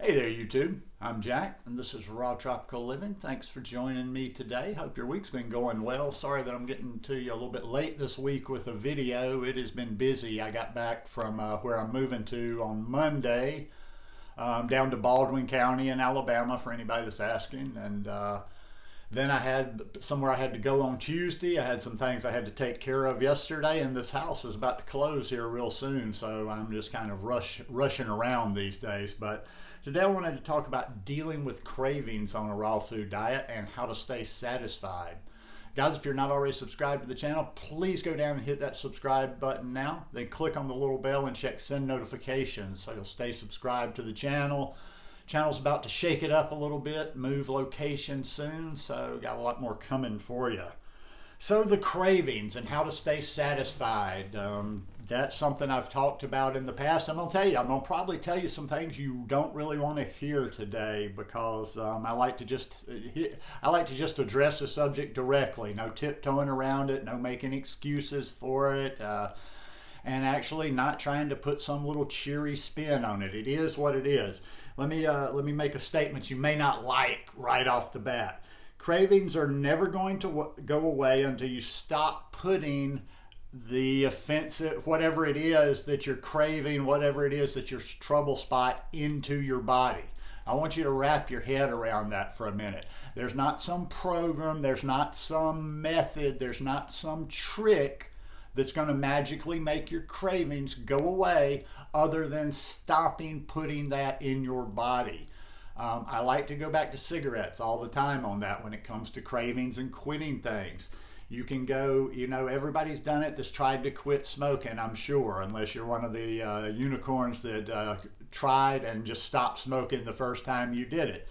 Hey there, YouTube. I'm Jack, and this is Raw Tropical Living. Thanks for joining me today. Hope your week's been going well. Sorry that I'm getting to you a little bit late this week with a video. It has been busy. I got back from where I'm moving to on Monday, down to Baldwin County in Alabama for anybody that's asking. And then I had somewhere I had to go on Tuesday. I had some things I had to take care of yesterday, and this house is about to close here real soon, so I'm just kind of rushing around these days. But today I wanted to talk about dealing with cravings on a raw food diet and how to stay satisfied. Guys, if you're not already subscribed to the channel, please go down and hit that subscribe button now. Then click on the little bell and check send notifications so you'll stay subscribed to the channel. Channel's about to shake it up a little bit, move location soon, so got a lot more coming for you. So the cravings and how to stay satisfied, that's something I've talked about in the past. I'm going to probably tell you some things you don't really want to hear today because I like to just address the subject directly. No tiptoeing around it, no making excuses for it. And actually not trying to put some little cheery spin on it. It is what it is. Let me make a statement you may not like right off the bat. Cravings are never going to go away until you stop putting the offensive, whatever it is that you're craving, whatever it is that's your trouble spot, into your body. I want you to wrap your head around that for a minute. There's not some program, there's not some method, there's not some trick that's going to magically make your cravings go away other than stopping putting that in your body. I like to go back to cigarettes all the time on that when it comes to cravings and quitting things. You can go, everybody's done it that's tried to quit smoking, I'm sure, unless you're one of the unicorns that tried and just stopped smoking the first time you did it.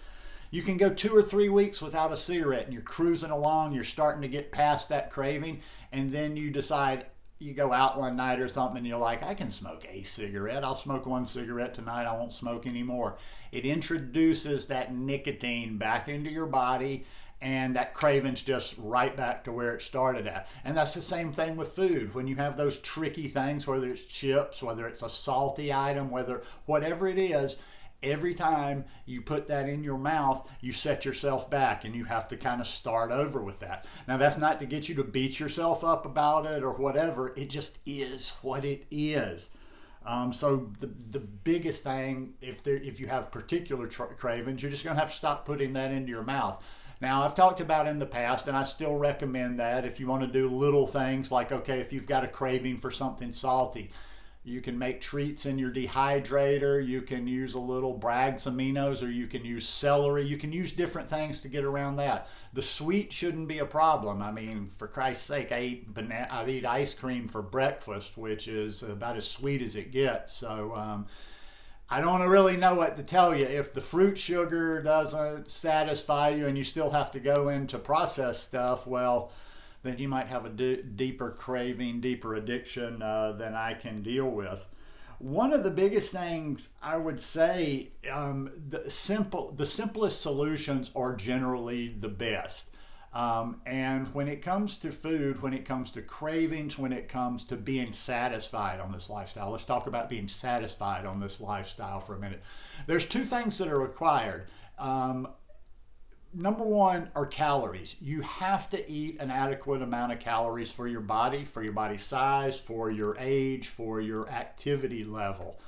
You can go 2 or 3 weeks without a cigarette and you're cruising along, you're starting to get past that craving, and then you decide, you go out one night or something and you're like, I can smoke a cigarette. I'll smoke 1 cigarette tonight. I won't smoke anymore. It introduces that nicotine back into your body, and that craving's just right back to where it started at. And that's the same thing with food. When you have those tricky things, whether it's chips, whether it's a salty item, whatever it is, every time you put that in your mouth, you set yourself back and you have to kind of start over with that. Now, that's not to get you to beat yourself up about it or whatever. It just is what it is. So the biggest thing, if you have particular cravings, you're just going to have to stop putting that into your mouth. Now, I've talked about in the past, and I still recommend that if you want to do little things like, okay, if you've got a craving for something salty, you can make treats in your dehydrator. You can use a little Bragg's aminos, or you can use celery. You can use different things to get around that. The sweet shouldn't be a problem. I mean, for Christ's sake, I eat ice cream for breakfast, which is about as sweet as it gets. So I don't really know what to tell you. If the fruit sugar doesn't satisfy you and you still have to go into processed stuff, well, then you might have a deeper craving, deeper addiction than I can deal with. One of the biggest things I would say, the simplest solutions are generally the best. And when it comes to food, when it comes to cravings, when it comes to being satisfied on this lifestyle, let's talk about being satisfied on this lifestyle for a minute. There's 2 things that are required. Number 1 are calories. You have to eat an adequate amount of calories for your body size, for your age, for your activity level.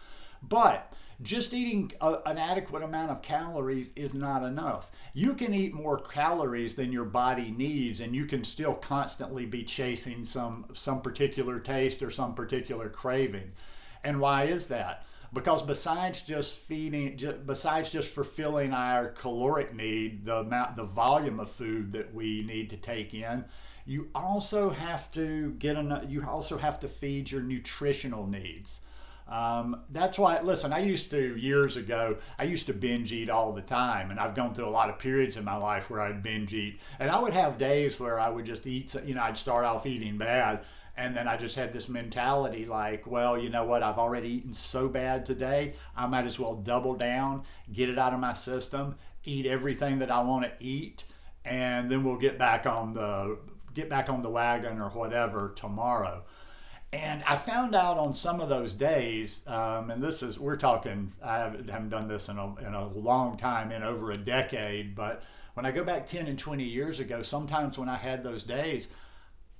But just eating an adequate amount of calories is not enough. You can eat more calories than your body needs, and you can still constantly be chasing some particular taste or some particular craving. And why is that? Because besides just fulfilling our caloric need, the volume of food that we need to take in, you also have to feed your nutritional needs. That's why, listen, years ago, I used to binge eat all the time, and I've gone through a lot of periods in my life where I'd binge eat, and I would have days where I would just eat, I'd start off eating bad, and then I just had this mentality like, well, you know what, I've already eaten so bad today, I might as well double down, get it out of my system, eat everything that I want to eat, and then we'll get back on the wagon or whatever tomorrow. And I found out on some of those days, and this is, we're talking, I haven't done this in a long time, in over a decade, but when I go back 10 and 20 years ago, sometimes when I had those days,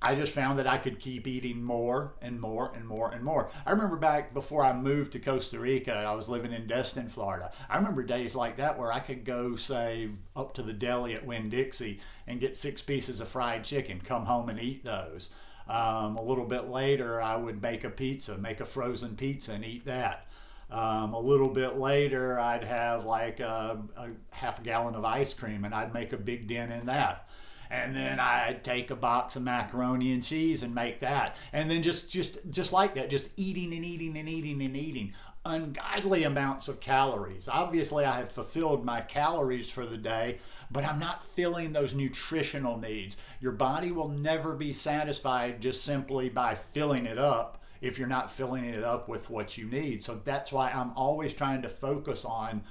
I just found that I could keep eating more and more and more and more. I remember back before I moved to Costa Rica, I was living in Destin, Florida. I remember days like that where I could go, say, up to the deli at Winn-Dixie and get 6 pieces of fried chicken, come home and eat those. A little bit later, I would make a pizza, make a frozen pizza and eat that. A little bit later, I'd have like a half a gallon of ice cream and I'd make a big dent in that. And then I'd take a box of macaroni and cheese and make that. And then just like that, just eating and eating and eating and eating. Ungodly amounts of calories. Obviously, I have fulfilled my calories for the day, but I'm not filling those nutritional needs. Your body will never be satisfied just simply by filling it up if you're not filling it up with what you need. So that's why I'm always trying to focus on,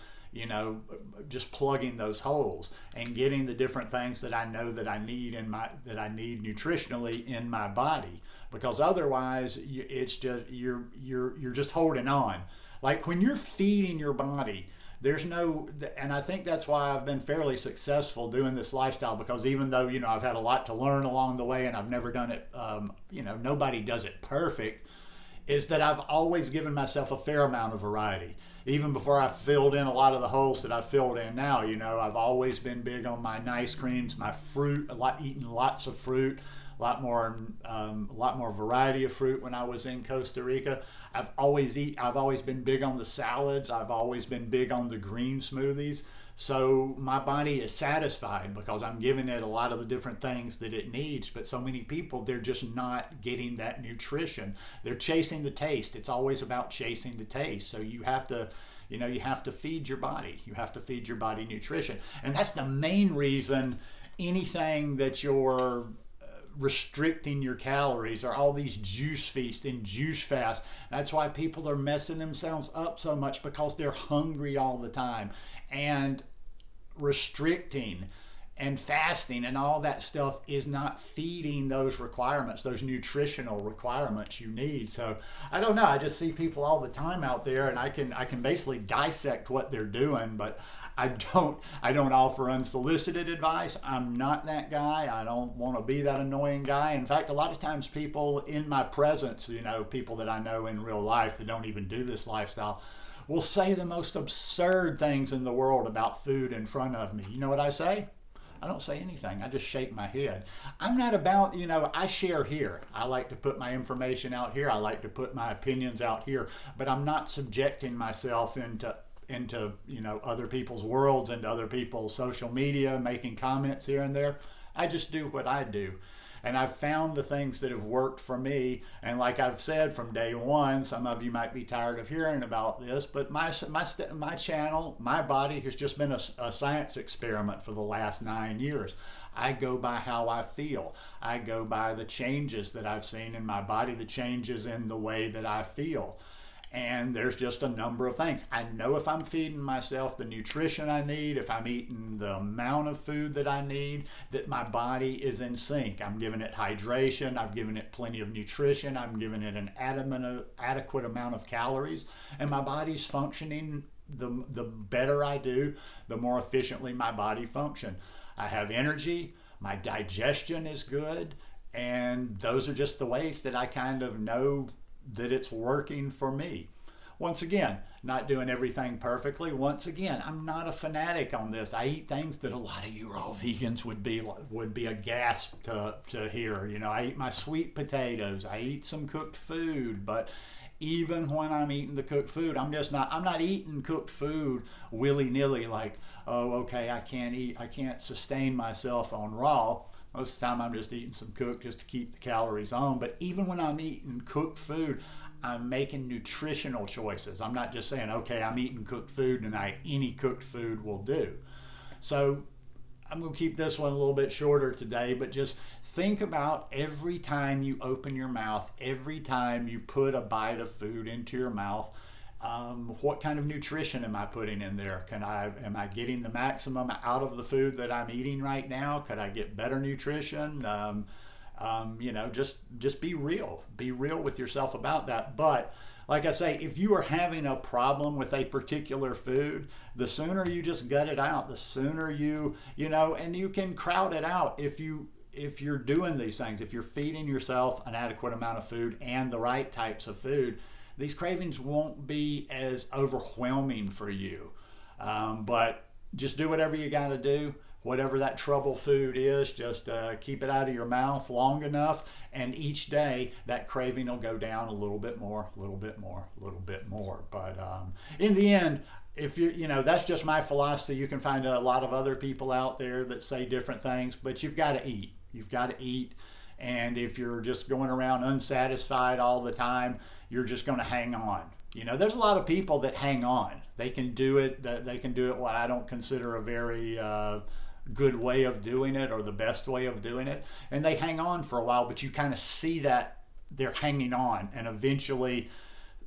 just plugging those holes and getting the different things that I know that I need that I need nutritionally in my body, because otherwise it's just you're just holding on. Like when you're feeding your body, there's no, and I think that's why I've been fairly successful doing this lifestyle, because even though I've had a lot to learn along the way and I've never done it, nobody does it perfect, is that I've always given myself a fair amount of variety. Even before I filled in a lot of the holes that I've filled in now, I've always been big on my nice creams, my fruit, eating lots of fruit, a lot more variety of fruit when I was in Costa Rica. I've always been big on the salads. I've always been big on the green smoothies. So my body is satisfied because I'm giving it a lot of the different things that it needs. But so many people, they're just not getting that nutrition. They're chasing the taste. It's always about chasing the taste. So you have to feed your body. You have to feed your body nutrition. And that's the main reason anything that you're restricting your calories or all these juice feasts and juice fasts. That's why people are messing themselves up so much, because they're hungry all the time. And restricting and fasting and all that stuff is not feeding those requirements, those nutritional requirements you need. So I don't know, I just see people all the time out there, and I can basically dissect what they're doing, but I don't offer unsolicited advice. I'm not that guy. I don't want to be that annoying guy. In fact, a lot of times people in my presence, people that I know in real life that don't even do this lifestyle, will say the most absurd things in the world about food in front of me. You know what I say? I don't say anything. I just shake my head. I'm not about, I share here. I like to put my information out here. I like to put my opinions out here, but I'm not subjecting myself into other people's worlds and other people's social media, making comments here and there. I just do what I do. And I've found the things that have worked for me. And like I've said from day one, some of you might be tired of hearing about this, but my channel, my body has just been a science experiment for the last 9 years. I go by how I feel. I go by the changes that I've seen in my body, the changes in the way that I feel. And there's just a number of things. I know if I'm feeding myself the nutrition I need, if I'm eating the amount of food that I need, that my body is in sync. I'm giving it hydration, I've given it plenty of nutrition, I'm giving it an adequate amount of calories, and my body's functioning. The better I do, the more efficiently my body functions. I have energy, my digestion is good, and those are just the ways that I kind of know that it's working for me. Once again, not doing everything perfectly. Once again, I'm not a fanatic on this. I eat things that a lot of you raw vegans would be a gasp to hear. I eat my sweet potatoes. I eat some cooked food, but even when I'm eating the cooked food, I'm not eating cooked food willy-nilly like, oh, okay, I can't sustain myself on raw. Most of the time I'm just eating some cooked just to keep the calories on. But even when I'm eating cooked food, I'm making nutritional choices. I'm not just saying, okay, I'm eating cooked food tonight. Any cooked food will do. So I'm going to keep this one a little bit shorter today, but just think about every time you open your mouth, every time you put a bite of food into your mouth, what kind of nutrition am I putting in there? Am I getting the maximum out of the food that I'm eating right now? Could I get better nutrition? Just be real. Be real with yourself about that. But like I say, if you are having a problem with a particular food, the sooner you just gut it out, the sooner and you can crowd it out if you're doing these things, if you're feeding yourself an adequate amount of food and the right types of food, these cravings won't be as overwhelming for you. But just do whatever you got to do. Whatever that trouble food is, just keep it out of your mouth long enough, and each day that craving will go down a little bit more, a little bit more, a little bit more. But in the end, if that's just my philosophy. You can find a lot of other people out there that say different things, but you've got to eat. You've got to eat. And if you're just going around unsatisfied all the time, you're just going to hang on. There's a lot of people that hang on. They can do it. They can do it what I don't consider a very good way of doing it, or the best way of doing it, and they hang on for a while, but you kind of see that they're hanging on, and eventually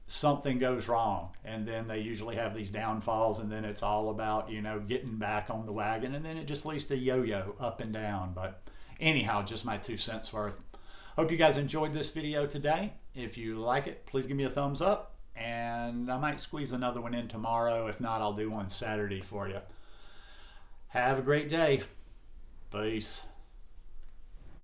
something goes wrong, and then they usually have these downfalls, and then it's all about getting back on the wagon, and then it just leads to yo-yo up and down. But anyhow, just my 2 cents worth. Hope you guys enjoyed this video today. If you like it, please give me a thumbs up, and I might squeeze another one in tomorrow. If not, I'll do one Saturday for you. Have a great day. Peace.